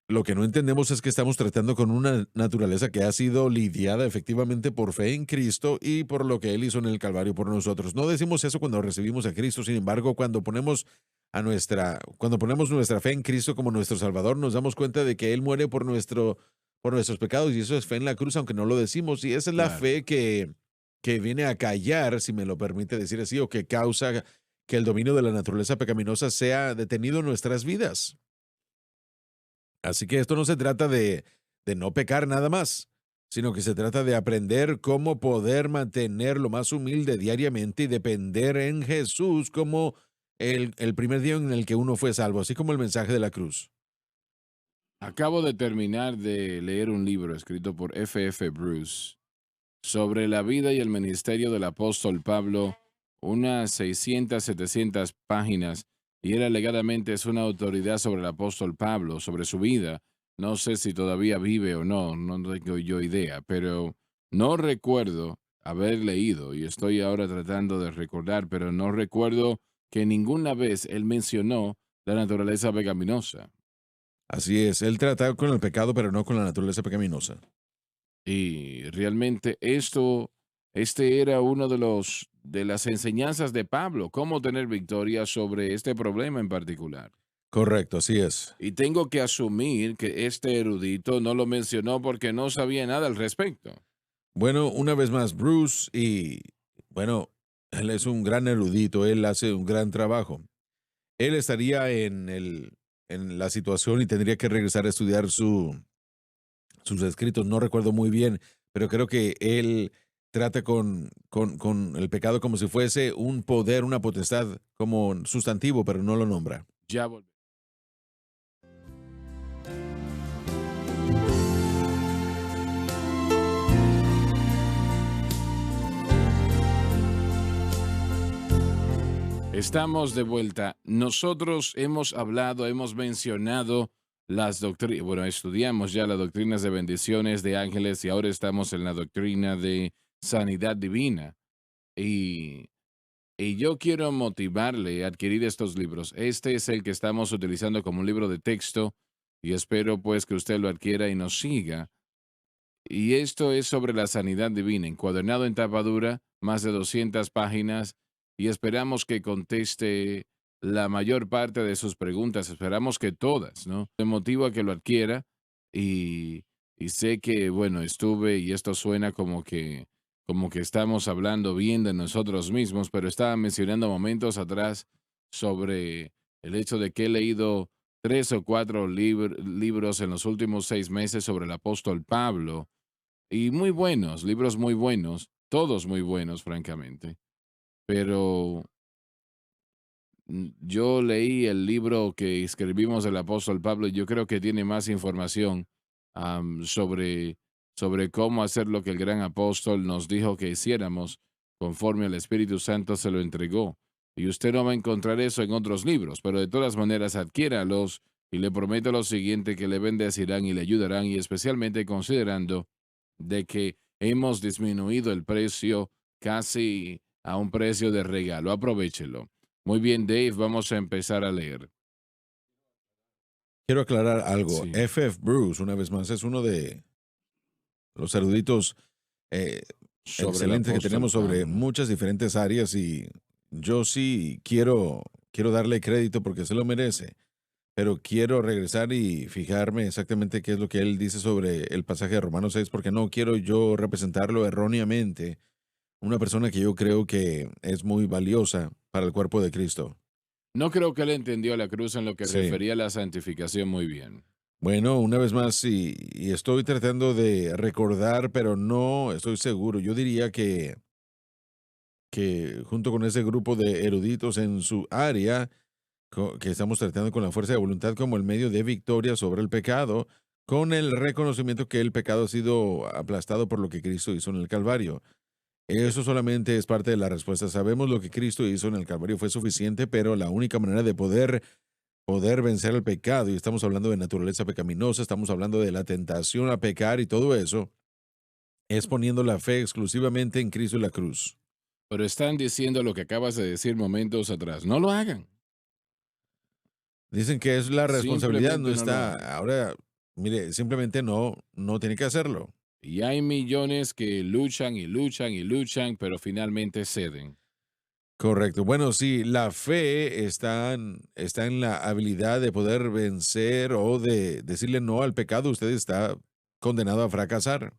Lo que no entendemos es que estamos tratando con una naturaleza que ha sido lidiada efectivamente por fe en Cristo y por lo que Él hizo en el Calvario por nosotros. No decimos eso cuando recibimos a Cristo, sin embargo, cuando ponemos nuestra fe en Cristo como nuestro Salvador, nos damos cuenta de que Él muere por nuestros pecados y eso es fe en la cruz, aunque no lo decimos. Y esa es la Claro. fe que viene a callar, si me lo permite decir así, o que causa que el dominio de la naturaleza pecaminosa sea detenido en nuestras vidas. Así que esto no se trata de no pecar nada más, sino que se trata de aprender cómo poder mantener lo más humilde diariamente y depender en Jesús como el primer día en el que uno fue salvo, así como el mensaje de la cruz. Acabo de terminar de leer un libro escrito por F. Bruce sobre la vida y el ministerio del apóstol Pablo, unas 600, 700 páginas, y él alegadamente es una autoridad sobre el apóstol Pablo, sobre su vida. No sé si todavía vive o no, no tengo yo idea, pero no recuerdo haber leído, y estoy ahora tratando de recordar, pero no recuerdo que ninguna vez él mencionó la naturaleza pecaminosa. Así es, él trata con el pecado, pero no con la naturaleza pecaminosa. Y realmente este era uno de las enseñanzas de Pablo, cómo tener victoria sobre este problema en particular. Correcto, así es. Y tengo que asumir que este erudito no lo mencionó porque no sabía nada al respecto. Bueno, una vez más, Bruce, y bueno, él es un gran erudito, él hace un gran trabajo. Él estaría en la situación y tendría que regresar a estudiar sus escritos, no recuerdo muy bien, pero creo que él trata con el pecado como si fuese un poder, una potestad como sustantivo, pero no lo nombra. Ya volvemos. Estamos de vuelta. Nosotros hemos hablado, hemos mencionado las doctrinas, bueno, estudiamos ya las doctrinas de bendiciones de ángeles y ahora estamos en la doctrina de sanidad divina. Y, y yo quiero motivarle a adquirir estos libros. Este es el que estamos utilizando como un libro de texto y espero pues que usted lo adquiera y nos siga. Y esto es sobre la sanidad divina, encuadernado en tapa dura, más de 200 páginas, y esperamos que conteste la mayor parte de sus preguntas, esperamos que todas, ¿no? Me motiva a que lo adquiera y, y sé que, bueno, estuve, y esto suena como que estamos hablando bien de nosotros mismos, pero estaba mencionando momentos atrás sobre el hecho de que he leído 3 o 4 libros en los últimos 6 meses sobre el apóstol Pablo y muy buenos, libros muy buenos, todos muy buenos, francamente. Pero yo leí el libro que escribimos del apóstol Pablo y yo creo que tiene más información sobre cómo hacer lo que el gran apóstol nos dijo que hiciéramos conforme al Espíritu Santo se lo entregó. Y usted no va a encontrar eso en otros libros, pero de todas maneras adquiéralos y le prometo lo siguiente, que le bendecirán y le ayudarán, y especialmente considerando de que hemos disminuido el precio casi a un precio de regalo. Aprovéchelo. Muy bien, Dave, vamos a empezar a leer. Quiero aclarar algo. Sí, F. Bruce, una vez más, es uno de los eruditos eh, sobre el excelentes que apóstol tenemos sobre Pablo. muchas diferentes áreas y yo sí quiero darle crédito porque se lo merece, pero quiero regresar y fijarme exactamente qué es lo que él dice sobre el pasaje de Romanos 6 porque no quiero yo representarlo erróneamente, una persona que yo creo que es muy valiosa para el cuerpo de Cristo. No creo que él entendió la cruz en lo que Sí. refería a la santificación muy bien. Bueno, una vez más, sí, y estoy tratando de recordar, pero no estoy seguro. Yo diría que junto con ese grupo de eruditos en su área, que estamos tratando con la fuerza de voluntad como el medio de victoria sobre el pecado, con el reconocimiento que el pecado ha sido aplastado por lo que Cristo hizo en el Calvario. Eso solamente es parte de la respuesta. Sabemos lo que Cristo hizo en el Calvario fue suficiente, pero la única manera de poder vencer el pecado, y estamos hablando de naturaleza pecaminosa, estamos hablando de la tentación a pecar y todo eso, es poniendo la fe exclusivamente en Cristo y la cruz. Pero están diciendo lo que acabas de decir momentos atrás. No lo hagan. Dicen que es la responsabilidad, no Simplemente no lo está. hagan. Ahora, mire, simplemente no tiene que hacerlo. Y hay millones que luchan y luchan y luchan, pero finalmente ceden. Correcto. Bueno, sí, la fe está en la habilidad de poder vencer o de decirle no al pecado. Usted está condenado a fracasar.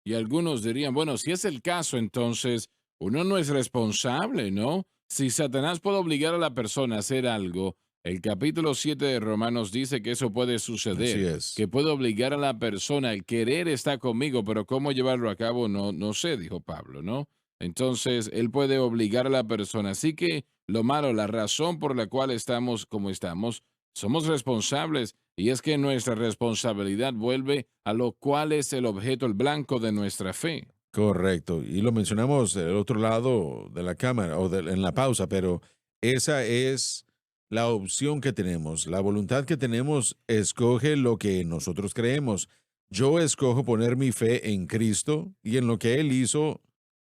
Y algunos dirían, bueno, si es el caso, entonces uno no es responsable, ¿no? Si Satanás puede obligar a la persona a hacer algo, el capítulo 7 de Romanos dice que eso puede Así suceder, es. que puede obligar a la persona, el querer está conmigo, pero cómo llevarlo a cabo no sé, dijo Pablo, ¿no? Entonces, él puede obligar a la persona. Así que lo malo, la razón por la cual estamos como estamos, somos responsables y es que nuestra responsabilidad vuelve a lo cual es el objeto, el blanco de nuestra fe. Correcto. Y lo mencionamos del otro lado de la cámara o en la pausa, pero esa es la opción que tenemos. La voluntad que tenemos escoge lo que nosotros creemos. Yo escojo poner mi fe en Cristo y en lo que Él hizo,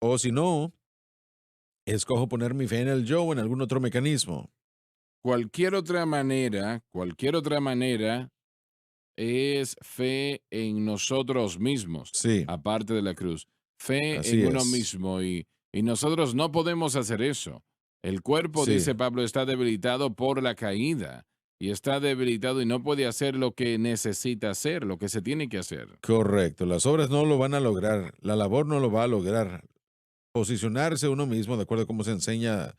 o si no, escojo poner mi fe en el yo o en algún otro mecanismo. Cualquier otra manera es fe en nosotros mismos, Sí, aparte de la cruz. Fe así en uno es. mismo y nosotros no podemos hacer eso. El cuerpo, Sí, dice Pablo, está debilitado por la caída y está debilitado y no puede hacer lo que necesita hacer, lo que se tiene que hacer. correcto. Las obras no lo van a lograr. La labor no lo va a lograr. Posicionarse uno mismo, de acuerdo a cómo se enseña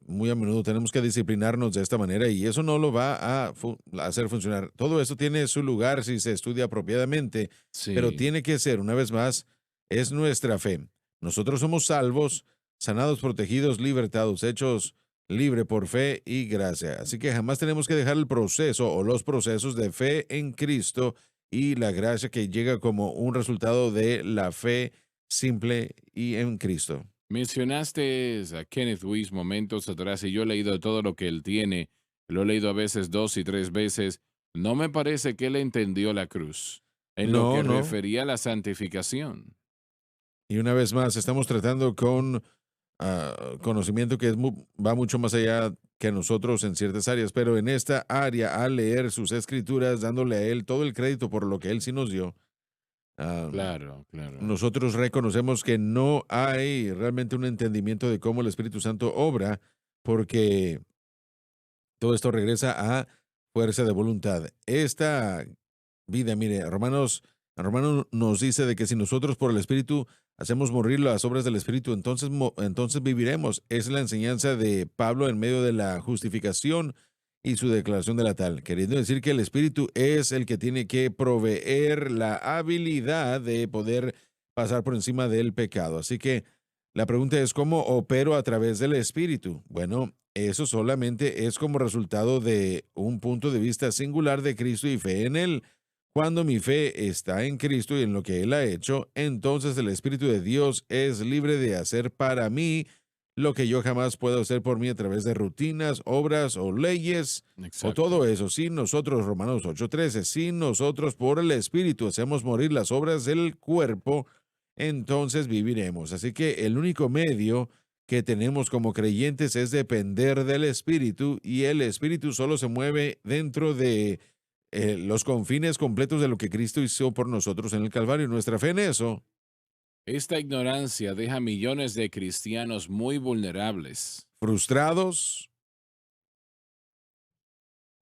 muy a menudo tenemos que disciplinarnos de esta manera y eso no lo va a hacer funcionar. Todo eso tiene su lugar si se estudia apropiadamente, pero Sí. tiene que ser, una vez más, es nuestra fe. Nosotros somos salvos, sanados, protegidos, libertados, hechos libre por fe y gracia. Así que jamás tenemos que dejar el proceso o los procesos de fe en Cristo y la gracia que llega como un resultado de la fe simple y en Cristo. Mencionaste a Kenneth Wuest momentos atrás y yo he leído todo lo que él tiene. Lo he leído a veces 2 y 3 veces. No me parece que él entendió la cruz en lo No, que no. refería a la santificación. Y una vez más, estamos tratando con conocimiento que va mucho más allá que nosotros en ciertas áreas, pero en esta área, al leer sus escrituras, dándole a él todo el crédito por lo que él sí nos dio, ah, Claro, claro. nosotros reconocemos que no hay realmente un entendimiento de cómo el Espíritu Santo obra, porque todo esto regresa a fuerza de voluntad. Esta vida, mire, Romanos nos dice de que si nosotros por el Espíritu hacemos morir las obras del Espíritu, entonces, entonces viviremos. Es la enseñanza de Pablo en medio de la justificación y su declaración de la tal, queriendo decir que el Espíritu es el que tiene que proveer la habilidad de poder pasar por encima del pecado. Así que la pregunta es, ¿cómo opero a través del Espíritu? Bueno, eso solamente es como resultado de un punto de vista singular de Cristo y fe en Él. Cuando mi fe está en Cristo y en lo que Él ha hecho, entonces el Espíritu de Dios es libre de hacer para mí lo que yo jamás puedo hacer por mí a través de rutinas, obras o leyes o Exacto. todo eso. Si nosotros, Romanos 8:13, si nosotros por el Espíritu hacemos morir las obras del cuerpo, entonces viviremos. Así que el único medio que tenemos como creyentes es depender del Espíritu y el Espíritu solo se mueve dentro de los confines completos de lo que Cristo hizo por nosotros en el Calvario. Nuestra fe en eso, Esta ignorancia deja millones de cristianos muy vulnerables. frustrados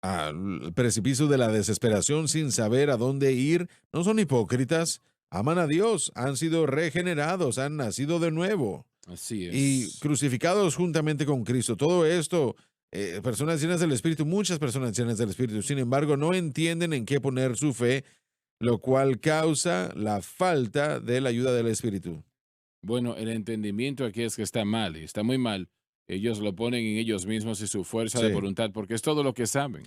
al precipicio de la desesperación sin saber a dónde ir, no son hipócritas, aman a Dios, han sido regenerados, han nacido de nuevo Así y es. crucificados juntamente con Cristo. Todo esto, personas llenas del Espíritu, muchas personas llenas del Espíritu, sin embargo, no entienden en qué poner su fe, lo cual causa la falta de la ayuda del Espíritu. Bueno, el entendimiento aquí es que está mal y está muy mal. Ellos lo ponen en ellos mismos y su fuerza de Sí. voluntad porque es todo lo que saben.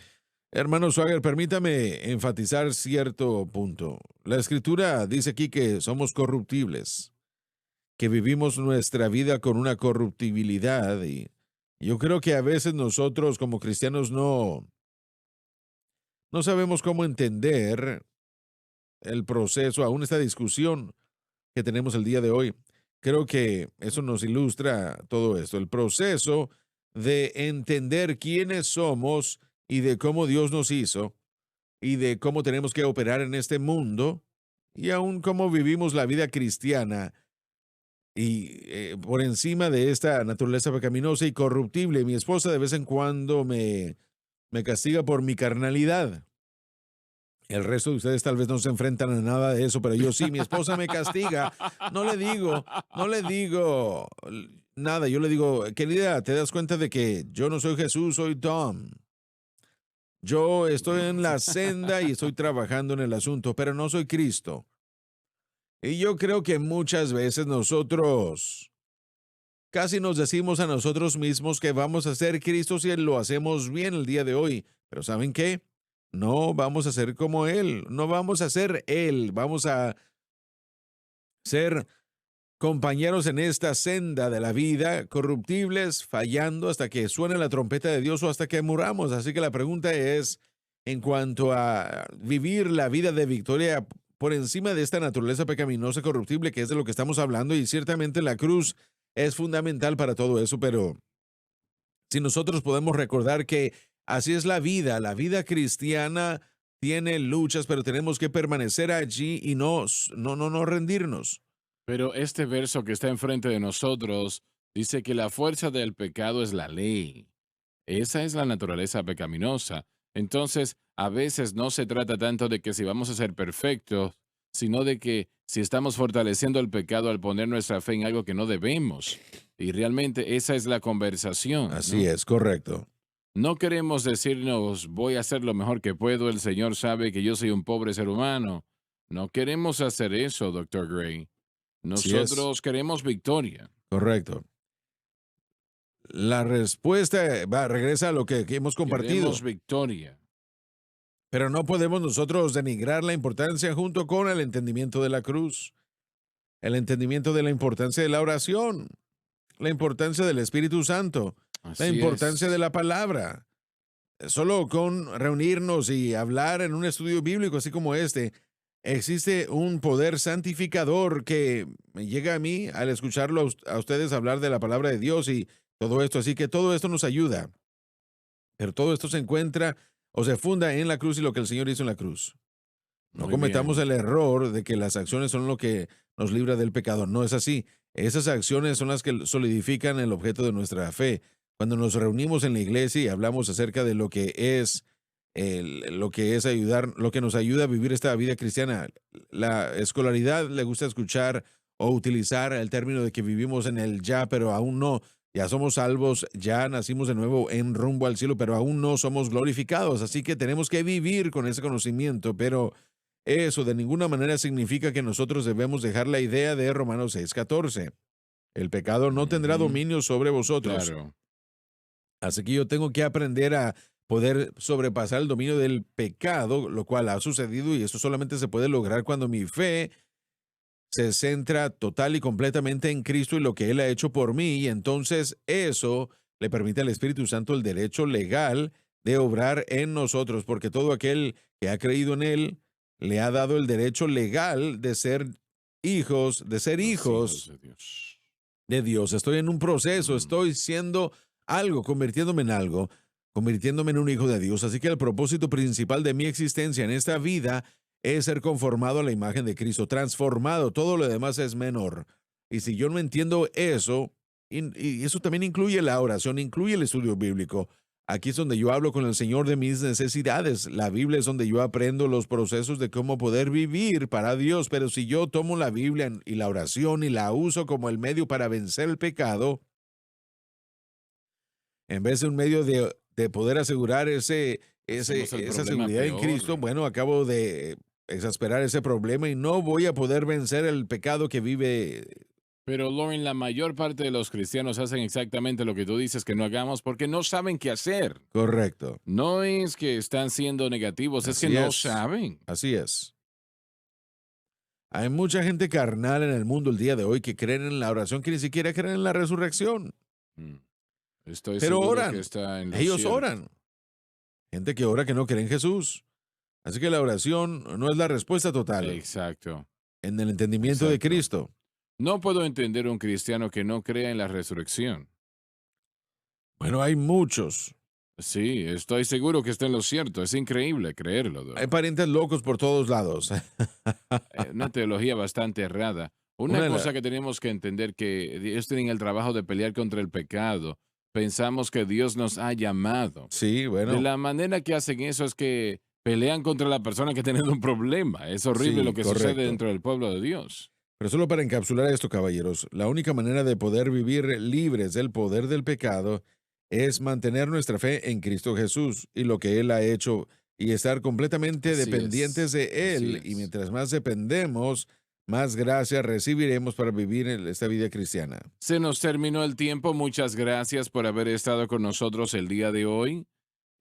Hermano Swagger, permítame enfatizar cierto punto. La Escritura dice aquí que somos corruptibles. que vivimos nuestra vida con una corruptibilidad y yo creo que a veces nosotros como cristianos no sabemos cómo entender el proceso, aún esta discusión que tenemos el día de hoy. Creo que eso nos ilustra todo esto, el proceso de entender quiénes somos y de cómo Dios nos hizo y de cómo tenemos que operar en este mundo y aún cómo vivimos la vida cristiana y por encima de esta naturaleza pecaminosa y corruptible. Mi esposa de vez en cuando me castiga por mi carnalidad. El resto de ustedes tal vez no se enfrentan a nada de eso, pero yo sí, mi esposa me castiga. No le digo nada. Yo le digo, querida, ¿te das cuenta de que yo no soy Jesús, soy Tom? Yo estoy en la senda y estoy trabajando en el asunto, pero no soy Cristo. Y yo creo que muchas veces nosotros casi nos decimos a nosotros mismos que vamos a ser Cristo si lo hacemos bien el día de hoy. Pero ¿saben qué? No vamos a ser como Él, no vamos a ser Él, vamos a ser compañeros en esta senda de la vida, corruptibles, fallando hasta que suene la trompeta de Dios o hasta que muramos. Así que la pregunta es, en cuanto a vivir la vida de victoria por encima de esta naturaleza pecaminosa, corruptible, que es de lo que estamos hablando, y ciertamente la cruz es fundamental para todo eso, pero si nosotros podemos recordar que así es la vida cristiana tiene luchas, pero tenemos que permanecer allí y no rendirnos. Pero este verso que está enfrente de nosotros dice que la fuerza del pecado es la ley. Esa es la naturaleza pecaminosa. Entonces, a veces no se trata tanto de que si vamos a ser perfectos, sino de que si estamos fortaleciendo el pecado al poner nuestra fe en algo que no debemos. Y realmente esa es la conversación, Así ¿no? es, correcto. No queremos decirnos, voy a hacer lo mejor que puedo, el Señor sabe que yo soy un pobre ser humano. No queremos hacer eso, Doctor Gray. Así es, Nosotros queremos victoria. correcto. La respuesta regresa a lo que hemos compartido, Queremos victoria. pero no podemos nosotros denigrar la importancia junto con el entendimiento de la cruz, el entendimiento de la importancia de la oración, la importancia del Espíritu Santo, la Así importancia de es. la palabra. Solo con reunirnos y hablar en un estudio bíblico así como este, existe un poder santificador que me llega a mí al escucharlo a ustedes hablar de la palabra de Dios y todo esto. Así que todo esto nos ayuda. Pero todo esto se encuentra o se funda en la cruz y lo que el Señor hizo en la cruz. No Muy cometamos bien. el error de que las acciones son lo que nos libra del pecado. No es así. Esas acciones son las que solidifican el objeto de nuestra fe. Cuando nos reunimos en la iglesia y hablamos acerca de lo que es lo que es ayudar, lo que nos ayuda a vivir esta vida cristiana, la escolaridad le gusta escuchar o utilizar el término de que vivimos en el ya, pero aún no. Ya somos salvos, ya nacimos de nuevo en rumbo al cielo, pero aún no somos glorificados. Así que tenemos que vivir con ese conocimiento, pero eso de ninguna manera significa que nosotros debemos dejar la idea de Romanos 6:14. El pecado no tendrá Ujú. dominio sobre vosotros. Claro. Así que yo tengo que aprender a poder sobrepasar el dominio del pecado, lo cual ha sucedido y eso solamente se puede lograr cuando mi fe se centra total y completamente en Cristo y lo que Él ha hecho por mí, y entonces eso le permite al Espíritu Santo el derecho legal de obrar en nosotros, porque todo aquel que ha creído en Él le ha dado el derecho legal de ser hijos, Los hijos de Dios. de Dios. Estoy en un proceso, Mm. estoy siendo algo, convirtiéndome en un hijo de Dios. Así que el propósito principal de mi existencia en esta vida es ser conformado a la imagen de Cristo, transformado. Todo lo demás es menor. Y si yo no entiendo eso, y eso también incluye la oración, incluye el estudio bíblico. Aquí es donde yo hablo con el Señor de mis necesidades. La Biblia es donde yo aprendo los procesos de cómo poder vivir para Dios. Pero si yo tomo la Biblia y la oración y la uso como el medio para vencer el pecado, en vez de un medio de poder asegurar Hacemos el esa problema seguridad en Cristo, peor. bueno, acabo de exasperar ese problema y no voy a poder vencer el pecado que vive. Pero, Lauren, la mayor parte de los cristianos hacen exactamente lo que tú dices que no hagamos porque no saben qué hacer. Correcto. No es que están siendo negativos, es que Así no es. saben. Así es. Hay mucha gente carnal en el mundo el día de hoy que creen en la oración, que ni siquiera creen en la resurrección, Mm. Estoy pero seguro que oran. está en lo Ellos cierto. oran. Gente que ora que no cree en Jesús. Así que la oración no es la respuesta total Exacto, en el entendimiento de exacto. Cristo. No puedo entender un cristiano que no crea en la resurrección. Bueno, hay muchos. Sí, estoy seguro que está en lo cierto. Es increíble creerlo, Hay though. parientes locos por todos lados. Una teología bastante errada. Una Una de cosa la- que tenemos que entender que ellos tienen el trabajo de pelear contra el pecado. Pensamos que Dios nos ha llamado. Sí, De bueno, la manera que hacen eso es que pelean contra la persona que tiene un problema. Es horrible lo sí, que sucede correcto. dentro del pueblo de Dios. Pero solo para encapsular esto, caballeros, la única manera de poder vivir libres del poder del pecado es mantener nuestra fe en Cristo Jesús y lo que Él ha hecho y estar completamente Así dependientes es, de así Él. Y es. mientras más dependemos, más gracia recibiremos para vivir en esta vida cristiana. Se nos terminó el tiempo. Muchas gracias por haber estado con nosotros el día de hoy.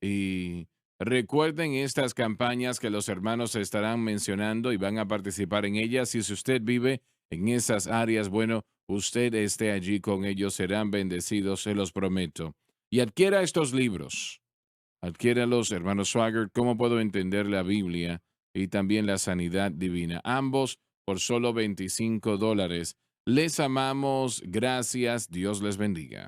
Y recuerden estas campañas que los hermanos estarán mencionando y van a participar en ellas. Y si usted vive en esas áreas, bueno, usted esté allí con ellos, serán bendecidos, se los prometo. Y adquiera estos libros. Adquiéralos, hermano Swagger, ¿cómo puedo entender la Biblia y también la sanidad divina? Ambos por solo $25. Les amamos, gracias, Dios les bendiga.